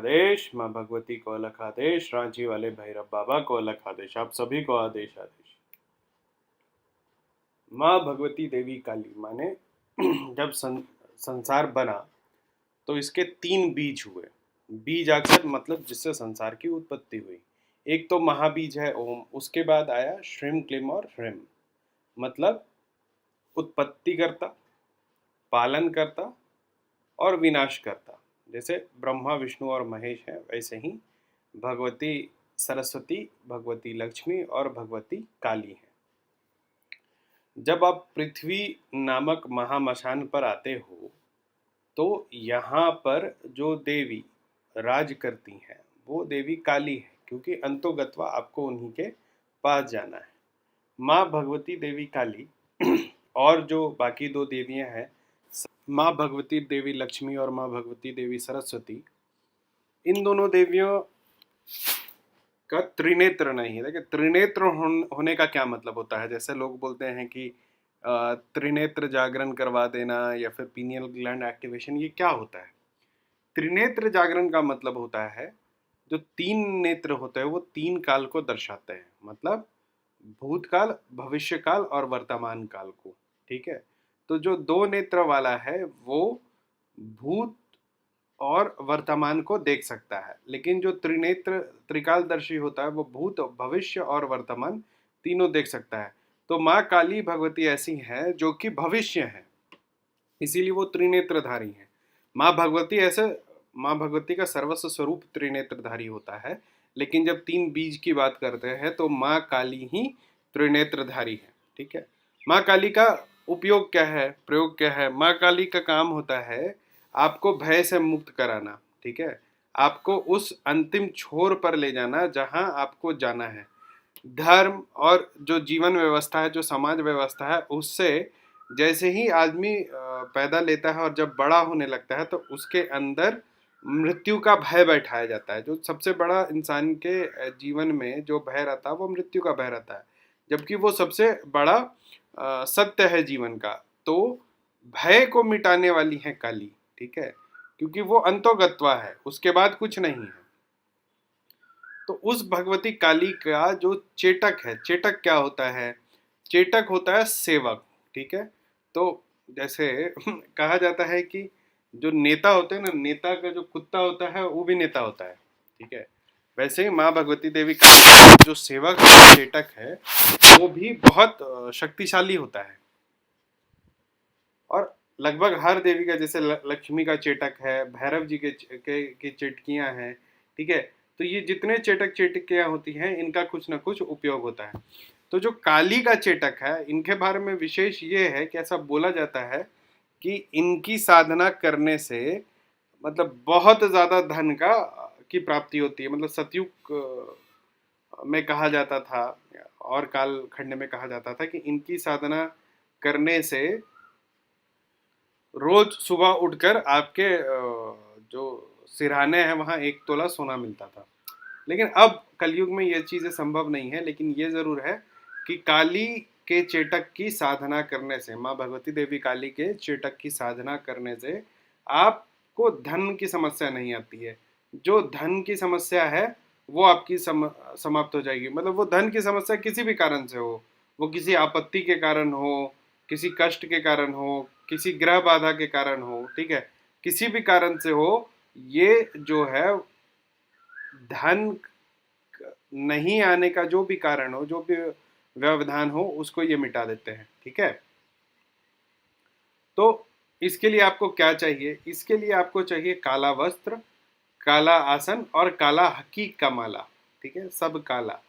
आदेश, माँ भगवती को अलग आदेश, रांची वाले भैरव बाबा को अलग आदेश, आप सभी को आदेश आदेश। माँ भगवती देवी काली माने जब संसार बना तो इसके तीन बीज हुए। बीज अक्षर मतलब जिससे संसार की उत्पत्ति हुई। एक तो महाबीज है ओम, उसके बाद आया श्रीम क्लीम और ह्रीम, मतलब उत्पत्ति करता, पालन करता और विनाश करता। जैसे ब्रह्मा विष्णु और महेश है, वैसे ही भगवती सरस्वती, भगवती लक्ष्मी और भगवती काली है। जब आप पृथ्वी नामक महामशान पर आते हो तो यहाँ पर जो देवी राज करती हैं वो देवी काली है, क्योंकि अंतोगत्वा आपको उन्हीं के पास जाना है। माँ भगवती देवी काली और जो बाकी दो देवियां हैं, माँ भगवती देवी लक्ष्मी और माँ भगवती देवी सरस्वती, इन दोनों देवियों का त्रिनेत्र नहीं है। देखिए त्रिनेत्र होने का क्या मतलब होता है। जैसे लोग बोलते हैं कि त्रिनेत्र जागरण करवा देना या फिर पीनियल ग्लैंड एक्टिवेशन, ये क्या होता है। त्रिनेत्र जागरण का मतलब होता है जो तीन नेत्र होते हैं वो तीन काल को दर्शाते हैं, मतलब भूतकाल, भविष्य काल और वर्तमान काल को। ठीक है, तो जो दो नेत्र वाला है वो भूत और वर्तमान को देख सकता है, लेकिन जो त्रिनेत्र त्रिकालदर्शी होता है वो भूत, भविष्य और वर्तमान तीनों देख सकता है। तो माँ काली भगवती ऐसी है जो कि भविष्य है, इसीलिए वो त्रिनेत्रधारी है। माँ भगवती ऐसे, माँ भगवती का सर्वस्व स्वरूप त्रिनेत्रधारी होता है, लेकिन जब तीन बीज की बात करते हैं तो माँ काली ही त्रिनेत्रधारी है। ठीक है, माँ काली का उपयोग क्या है, प्रयोग क्या है। माँ काली का काम होता है आपको भय से मुक्त कराना। ठीक है, आपको उस अंतिम छोर पर ले जाना जहां आपको जाना है। धर्म और जो जीवन व्यवस्था है, जो समाज व्यवस्था है, उससे जैसे ही आदमी पैदा लेता है और जब बड़ा होने लगता है तो उसके अंदर मृत्यु का भय बैठाया जाता है। जो सबसे बड़ा इंसान के जीवन में जो भय रहता है वो मृत्यु का भय रहता है, जबकि वो सबसे बड़ा सत्य है जीवन का। तो भय को मिटाने वाली है काली। ठीक है, क्योंकि वो अंतोगत्वा है, उसके बाद कुछ नहीं है। तो उस भगवती काली का जो चेटक है, चेटक क्या होता है, चेटक होता है सेवक। ठीक है, तो जैसे कहा जाता है कि जो नेता होते हैं ना, नेता का जो कुत्ता होता है वो भी नेता होता है। ठीक है, वैसे ही माँ भगवती देवी का जो सेवक चेटक है वो भी बहुत शक्तिशाली होता है। और लगभग हर देवी का, जैसे लक्ष्मी का चेटक है, भैरव जी के चेटकियां हैं। ठीक है, तो ये जितने चेटक चेटकियां होती हैं इनका कुछ ना कुछ उपयोग होता है। तो जो काली का चेटक है, इनके बारे में विशेष ये है कि ऐसा बोला जाता है कि इनकी साधना करने से मतलब बहुत ज्यादा धन का की प्राप्ति होती है। मतलब सतयुग में कहा जाता था और काल खंड में कहा जाता था कि इनकी साधना करने से रोज सुबह उठकर आपके जो सिरहाने हैं वहाँ 1 तोला सोना मिलता था। लेकिन अब कलयुग में ये चीज़ें संभव नहीं है, लेकिन ये ज़रूर है कि काली के चेटक की साधना करने से, माँ भगवती देवी काली के चेटक की साधना करने से आपको धन की समस्या नहीं आती है। जो धन की समस्या है वो आपकी समाप्त हो जाएगी। मतलब वो धन की समस्या किसी भी कारण से हो, वो किसी आपत्ति के कारण हो, किसी कष्ट के कारण हो, किसी ग्रह बाधा के कारण हो। ठीक है, किसी भी कारण से हो, ये जो है धन नहीं आने का जो भी कारण हो, जो भी व्यवधान हो, उसको ये मिटा देते हैं। ठीक है, तो इसके लिए आपको क्या चाहिए, इसके लिए आपको चाहिए काला वस्त्र, काला आसन और काला हकीक का माला। ठीक है, सब काला।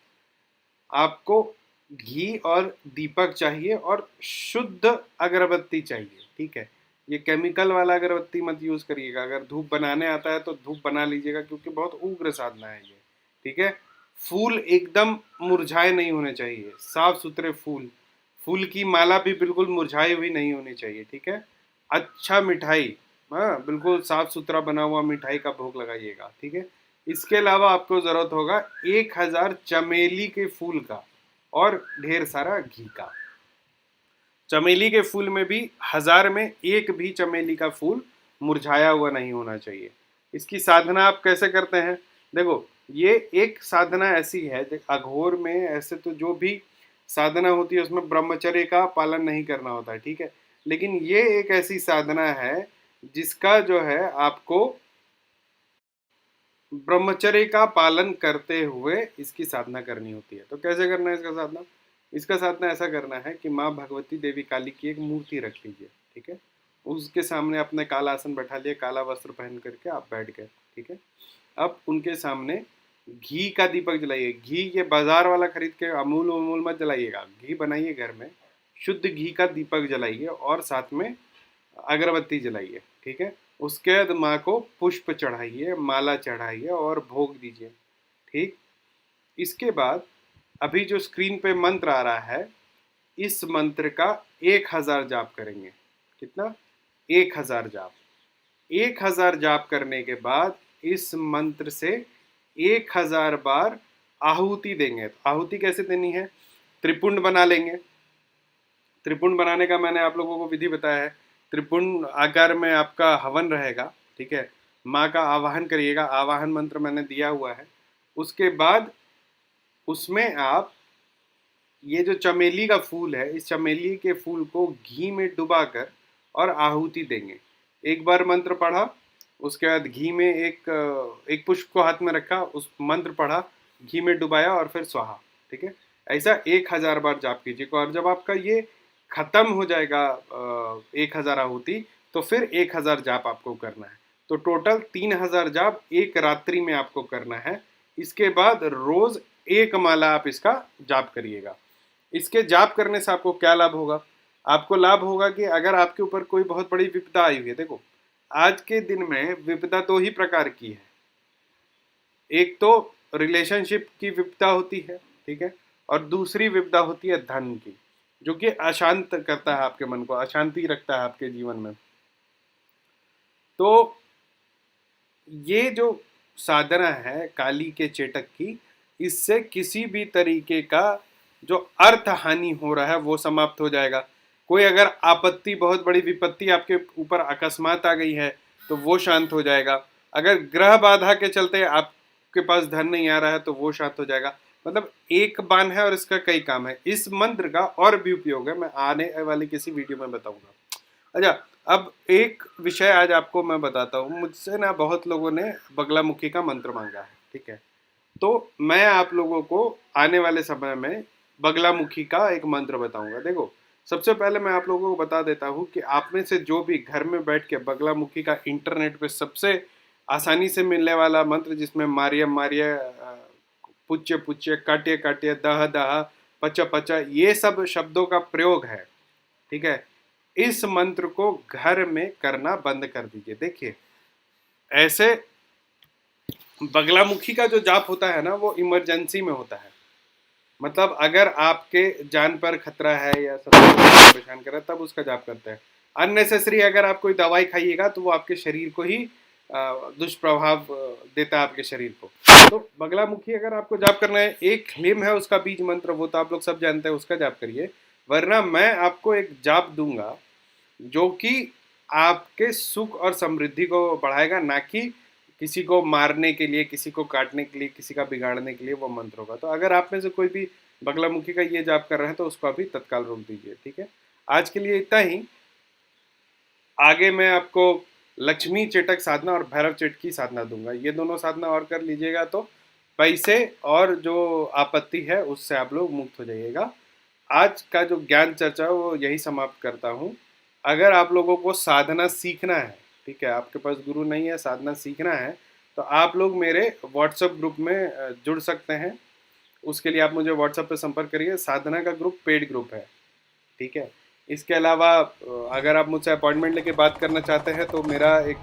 आपको घी और दीपक चाहिए और शुद्ध अगरबत्ती चाहिए। ठीक है, ये केमिकल वाला अगरबत्ती मत यूज करिएगा। अगर धूप बनाने आता है तो धूप बना लीजिएगा, क्योंकि बहुत उग्र साधना है ये। ठीक है, फूल एकदम मुरझाए नहीं होने चाहिए, साफ सुथरे फूल। फूल की माला भी बिल्कुल मुरझाई हुई नहीं होनी चाहिए। ठीक है, अच्छा मिठाई, हाँ बिल्कुल साफ सुथरा बना हुआ मिठाई का भोग लगाइएगा। ठीक है, इसके अलावा आपको जरूरत होगा 1000 चमेली के फूल का और ढेर सारा घी का। चमेली के फूल में भी 1000 में एक भी चमेली का फूल मुरझाया हुआ नहीं होना चाहिए। इसकी साधना आप कैसे करते हैं? देखो, ये एक साधना ऐसी है, अघोर में ऐसे तो जो भी साधना होती है उसमें ब्रह्मचर्य का पालन नहीं करना होता है, ठीक है। लेकिन ये एक ऐसी साधना है जिसका जो है आपको ब्रह्मचर्य का पालन करते हुए इसकी साधना करनी होती है। तो कैसे करना है इसका साधना? इसका साधना ऐसा करना है कि माँ भगवती देवी काली की एक मूर्ति रख लीजिए, ठीक है। उसके सामने अपने काला आसन बैठा लिए, काला वस्त्र पहन करके आप बैठ गए, ठीक है। अब उनके सामने घी का दीपक जलाइए। घी ये बाजार वाला खरीद के अमूल अमूल मत जलाइएगा, घी बनाइए घर में, शुद्ध घी का दीपक जलाइए और साथ में अगरबत्ती जलाइए, ठीक है। उसके बाद माँ को पुष्प चढ़ाइए, माला चढ़ाइए और भोग दीजिए, ठीक। इसके बाद अभी जो स्क्रीन पे मंत्र आ रहा है, इस मंत्र का 1000 जाप करेंगे। कितना? 1000 जाप। 1000 जाप करने के बाद इस मंत्र से 1000 बार आहुति देंगे। तो आहुति कैसे देनी है? त्रिपुंड बना लेंगे। त्रिपुंड बनाने का मैंने आप लोगों को विधि बताया है। त्रिपुंड आकार में आपका हवन रहेगा, ठीक है। माँ का आवाहन करिएगा, आवाहन मंत्र मैंने दिया हुआ है। उसके बाद उसमें आप ये जो चमेली का फूल है, इस चमेली के फूल को घी में डुबाकर और आहुति देंगे। एक बार मंत्र पढ़ा, उसके बाद घी में एक पुष्प को हाथ में रखा, उस मंत्र पढ़ा, घी में डुबाया और फिर स्वाहा, ठीक है। ऐसा 1000 बार जाप कीजिए। और जब आपका ये खत्म हो जाएगा 1000 आहुति, तो फिर 1000 जाप आपको करना है। तो टोटल 3000 जाप एक रात्रि में आपको करना है। इसके बाद रोज एक माला आप इसका जाप करिएगा। इसके जाप करने से आपको क्या लाभ होगा? आपको लाभ होगा कि अगर आपके ऊपर कोई बहुत बड़ी विपदा आई हुई है, देखो आज के दिन में विपदा 2 ही प्रकार की है। एक तो रिलेशनशिप की विपदा होती है, ठीक है, और दूसरी विपदा होती है धन की, जो कि अशांत करता है आपके मन को, अशांति रखता है आपके जीवन में। तो ये जो साधना है काली के चेटक की, इससे किसी भी तरीके का जो अर्थ हानि हो रहा है वो समाप्त हो जाएगा। कोई अगर आपत्ति, बहुत बड़ी विपत्ति आपके ऊपर अकस्मात आ गई है तो वो शांत हो जाएगा। अगर ग्रह बाधा के चलते आपके पास धन नहीं आ रहा है तो वो शांत हो जाएगा। मतलब एक बाण है और इसका कई काम है। इस मंत्र का और भी उपयोग है, मैं आने वाली किसी वीडियो में बताऊंगा। अच्छा, अब एक विषय आज आपको मैं बताता हूँ। मुझसे ना बहुत लोगों ने बगलामुखी का मंत्र मांगा है, ठीक है। तो मैं आप लोगों को आने वाले समय में बगलामुखी का एक मंत्र बताऊंगा। देखो, सबसे पहले मैं आप लोगों को बता देता हूँ कि आप में से जो भी घर में बैठ के बगलामुखी का इंटरनेट पे सबसे आसानी से मिलने वाला मंत्र, जिसमें मारिया मारिया, पुच्य पुच्य, काट्य काट्य, दह दह, पच पच, ये सब शब्दों का प्रयोग है, ठीक है। इस मंत्र को घर में करना बंद कर दीजिए। देखिए, ऐसे बगलामुखी का जो जाप होता है ना, वो इमरजेंसी में होता है। मतलब अगर आपके जान पर खतरा है या सब परेशान कर रहा है, तब उसका जाप करते हैं। अननेसेसरी अगर आप कोई दवाई खाइएगा तो वो आपके शरीर को ही दुष्प्रभाव देता है, आपके शरीर को। तो बगलामुखी अगर आपको जाप करना है, एक हेम है उसका बीज मंत्र, वो तो आप लोग सब जानते हैं, उसका जाप करिए। वरना मैं आपको एक जाप दूंगा जो कि आपके सुख और समृद्धि को बढ़ाएगा, ना कि किसी को मारने के लिए, किसी को काटने के लिए, किसी का बिगाड़ने के लिए वो मंत्र होगा। तो अगर आप में से कोई भी बगलामुखी का ये जाप कर रहे हैं तो उसको अभी तत्काल रोक दीजिए, ठीक है। आज के लिए इतना ही। आगे मैं आपको लक्ष्मी चेटक साधना और भैरव चेट की साधना दूंगा। ये दोनों साधना और कर लीजिएगा तो पैसे और जो आपत्ति है उससे आप लोग मुक्त हो जाइएगा। आज का जो ज्ञान चर्चा है वो यही समाप्त करता हूँ। अगर आप लोगों को साधना सीखना है, ठीक है, आपके पास गुरु नहीं है, साधना सीखना है, तो आप लोग मेरे व्हाट्सएप ग्रुप में जुड़ सकते हैं। उसके लिए आप मुझे व्हाट्सएप पे संपर्क करिए। साधना का ग्रुप पेड ग्रुप है, ठीक है। इसके अलावा अगर आप मुझसे अपॉइंटमेंट लेके बात करना चाहते हैं तो मेरा एक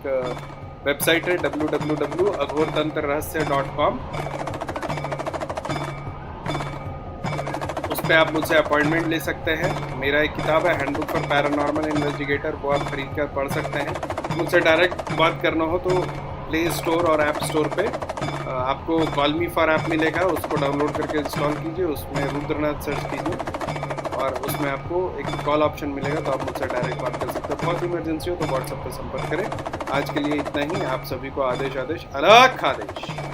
वेबसाइट है www.aghortantrarahasya.com। उस पर आप मुझसे अपॉइंटमेंट ले सकते हैं। मेरा एक किताब है, हैंडबुक फॉर पैरानॉर्मल इन्वेस्टिगेटर, वो आप खरीद कर पढ़ सकते हैं। मुझसे डायरेक्ट बात करना हो तो प्ले स्टोर और ऐप स्टोर पे आपको कॉल मी फॉर ऐप मिलेगा, उसको डाउनलोड करके इंस्टॉल कीजिए, उसमें रुद्रनाथ सर्च कीजिए और उसमें आपको एक कॉल ऑप्शन मिलेगा, तो आप मुझसे डायरेक्ट बात कर सकते हो। बहुत इमरजेंसी हो तो व्हाट्सएप पर संपर्क करें। आज के लिए इतना ही। आप सभी को आदेश आदेश अलग आदेश।